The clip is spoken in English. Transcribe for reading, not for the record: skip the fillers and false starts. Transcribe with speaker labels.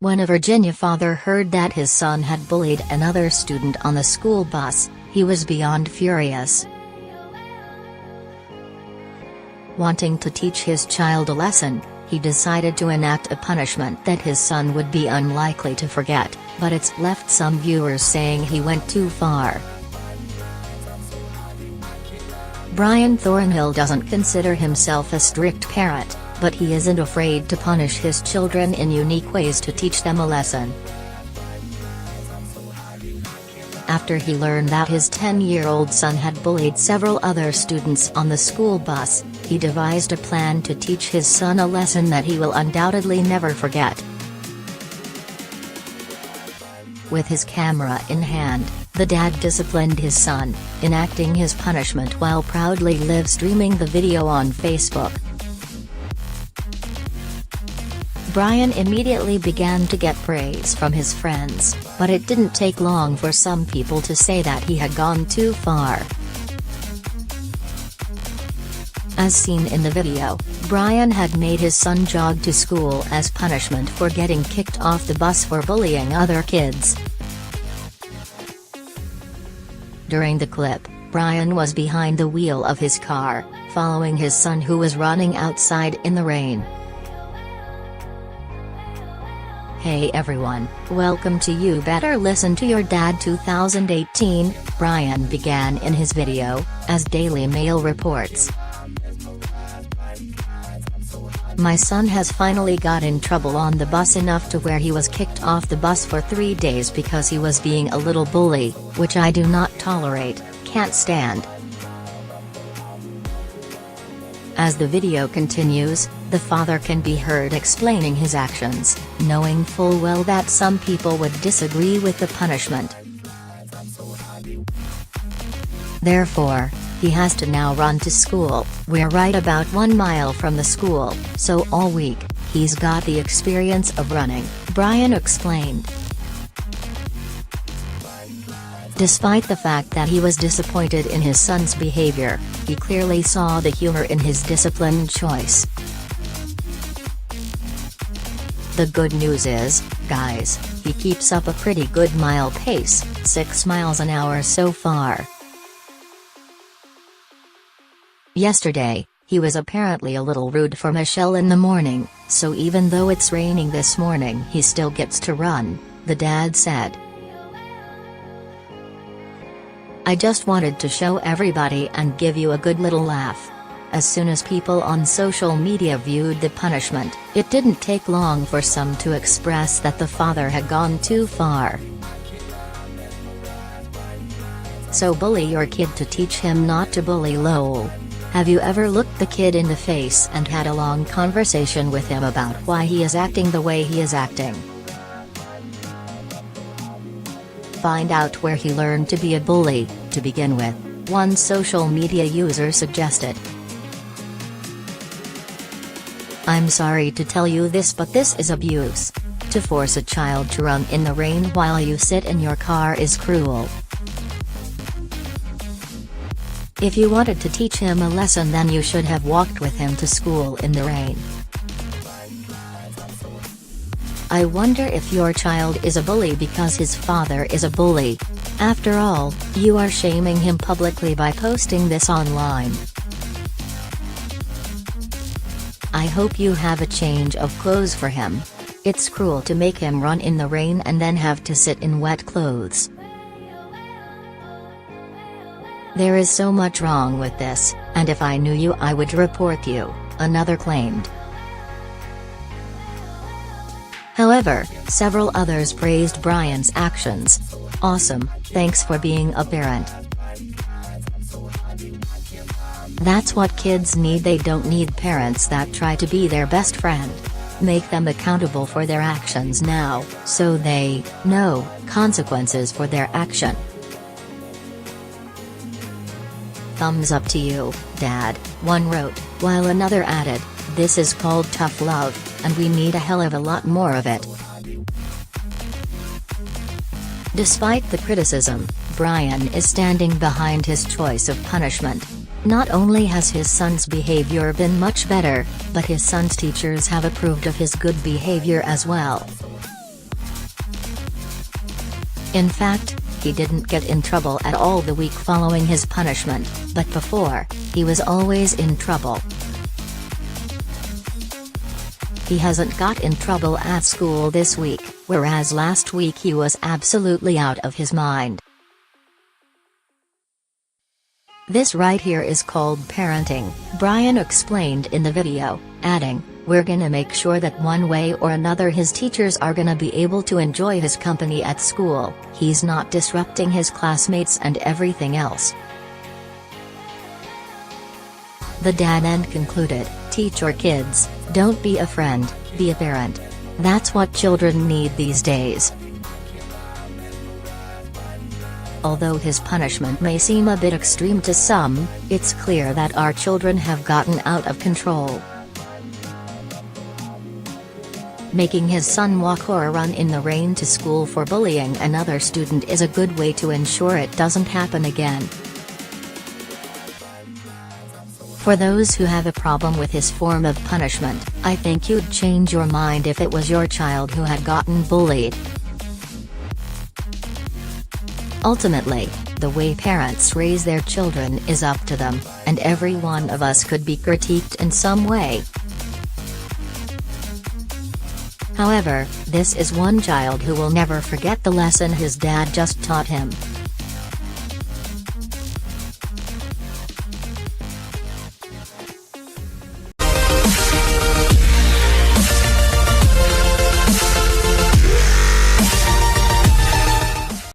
Speaker 1: When a Virginia father heard that his son had bullied another student on the school bus, he was beyond furious. Wanting to teach his child a lesson, he decided to enact a punishment that his son would be unlikely to forget, but it's left some viewers saying he went too far. Brian Thornhill doesn't consider himself a strict parent, but he isn't afraid to punish his children in unique ways to teach them a lesson. After he learned that his 10-year-old son had bullied several other students on the school bus, he devised a plan to teach his son a lesson that he will undoubtedly never forget. With his camera in hand, the dad disciplined his son, enacting his punishment while proudly live-streaming the video on Facebook. Brian immediately began to get praise from his friends, but it didn't take long for some people to say that he had gone too far. As seen in the video, Brian had made his son jog to school as punishment for getting kicked off the bus for bullying other kids. During the clip, Brian was behind the wheel of his car, following his son who was running outside in the rain. "Hey everyone, welcome to You Better Listen to Your Dad 2018, Brian began in his video, as Daily Mail reports. "My son has finally got in trouble on the bus enough to where he was kicked off the bus for 3 days because he was being a little bully, which I do not tolerate, can't stand." As the video continues, the father can be heard explaining his actions, knowing full well that some people would disagree with the punishment. Therefore, he has to now run to school. "We're right about 1 mile from the school, so all week, he's got the experience of running," Brian explained. Despite the fact that he was disappointed in his son's behavior, he clearly saw the humor in his discipline choice. "The good news is, guys, he keeps up a pretty good mile pace, 6 miles an hour so far. Yesterday, he was apparently a little rude for Michelle in the morning, so even though it's raining this morning he still gets to run," the dad said. "I just wanted to show everybody and give you a good little laugh." As soon as people on social media viewed the punishment, it didn't take long for some to express that the father had gone too far. "So bully your kid to teach him not to bully, lol. Have you ever looked the kid in the face and had a long conversation with him about why he is acting the way he is acting? Find out where he learned to be a bully, to begin with," one social media user suggested. "I'm sorry to tell you this, but this is abuse. To force a child to run in the rain while you sit in your car is cruel. If you wanted to teach him a lesson, then you should have walked with him to school in the rain. I wonder if your child is a bully because his father is a bully. After all, you are shaming him publicly by posting this online. I hope you have a change of clothes for him. It's cruel to make him run in the rain and then have to sit in wet clothes. There is so much wrong with this, and if I knew you I would report you," another claimed. However, several others praised Brian's actions. "Awesome, thanks for being a parent. That's what kids need. They don't need parents that try to be their best friend. Make them accountable for their actions now, so they know consequences for their action. Thumbs up to you, Dad," one wrote, while another added, "This is called tough love, and we need a hell of a lot more of it." Despite the criticism, Brian is standing behind his choice of punishment. Not only has his son's behavior been much better, but his son's teachers have approved of his good behavior as well. In fact, he didn't get in trouble at all the week following his punishment, but before, he was always in trouble. He hasn't got in trouble at school this week, whereas last week he was absolutely out of his mind. This right here is called parenting, Brian explained in the video, adding, "We're gonna make sure that one way or another his teachers are gonna be able to enjoy his company at school, he's not disrupting his classmates and everything else." The dad then concluded, "Teach your kids, don't be a friend, be a parent. That's what children need these days." Although his punishment may seem a bit extreme to some, it's clear that our children have gotten out of control. Making his son walk or run in the rain to school for bullying another student is a good way to ensure it doesn't happen again. For those who have a problem with his form of punishment, I think you'd change your mind if it was your child who had gotten bullied. Ultimately, the way parents raise their children is up to them, and every one of us could be critiqued in some way. However, this is one child who will never forget the lesson his dad just taught him.